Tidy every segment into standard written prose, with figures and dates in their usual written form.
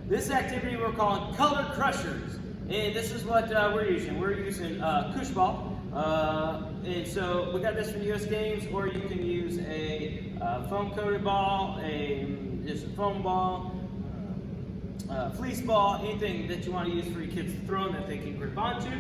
This activity we're calling Color Crushers. And this is what we're using. We're using Kush ball. And so we got this from US Games, or you can use a foam coated ball, just a foam ball, fleece ball, anything that you want to use for your kids to throw that they can grip onto.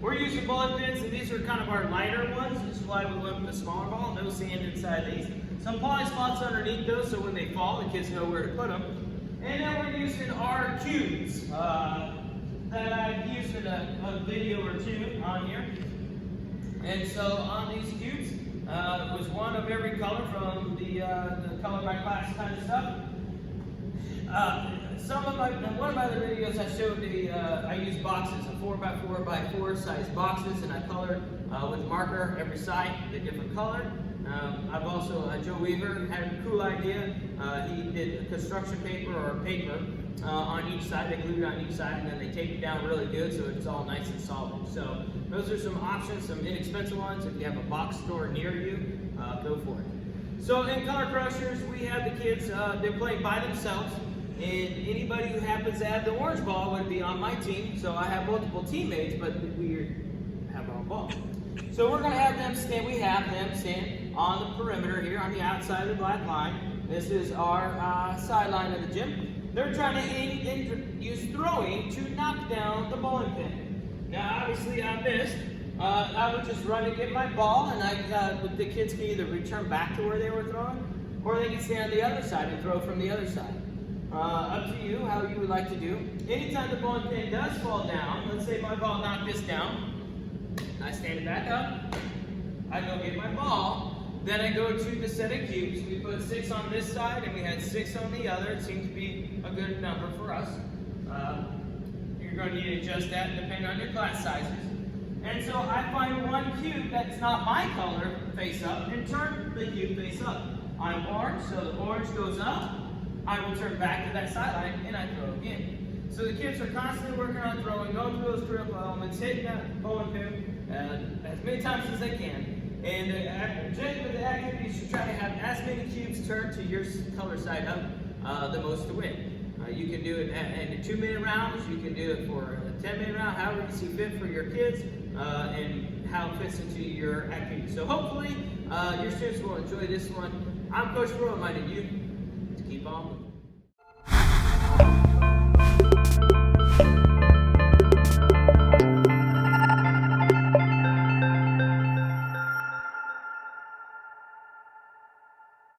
We're using bullet pins, and these are kind of our lighter ones. This is why we went with the smaller ball. No sand inside these. Some poly spots underneath those, so when they fall, the kids know where to put them. And then we're using our cubes that I've used in a video or two on here. And so on these cubes, was one of every color from the color by class kind of stuff. One of my other videos I showed I used boxes, a 4x4x4 size boxes, and I colored with marker every side, a different color. I've also, Joe Weaver had a cool idea. He did construction paper or paper on each side. They glued it on each side, and then they taped it down really good so it's all nice and solid. So those are some options, some inexpensive ones. If you have a box store near you, go for it. So in Color Crushers, we have the kids, they're playing by themselves. And anybody who happens to have the orange ball would be on my team. So I have multiple teammates, but we have our own ball. So we're going to have them stand, on the perimeter here on the outside of the black line. This is our sideline of the gym. They're trying to use throwing to knock down the bowling pin. Now obviously I missed. I would just run and get my ball, and the kids can either return back to where they were throwing, or they can stand on the other side and throw from the other side. Up to you, how you would like to do. Anytime the bowling pin does fall down, let's say my ball knocked this down, I stand it back up, I go get my ball, then I go to the set of cubes. We put 6 on this side and we had 6 on the other. It seems to be a good number for us. You're going to need to adjust that depending on your class sizes. And so I find one cube that's not my color face up and turn the cube face up. I'm orange, so the orange goes up. I will turn back to that sideline and I throw again. So the kids are constantly working on throwing, going through those critical elements, hitting that bowling pin as many times as they can. And the objective of the activity is to try to have as many cubes turned to your color side up, the most to win. You can do it in 2-minute rounds, you can do it for a 10-minute round, however you see fit for your kids, and how it fits into your activity. So hopefully your students will enjoy this one. I'm Coach Pirillo, reminding you,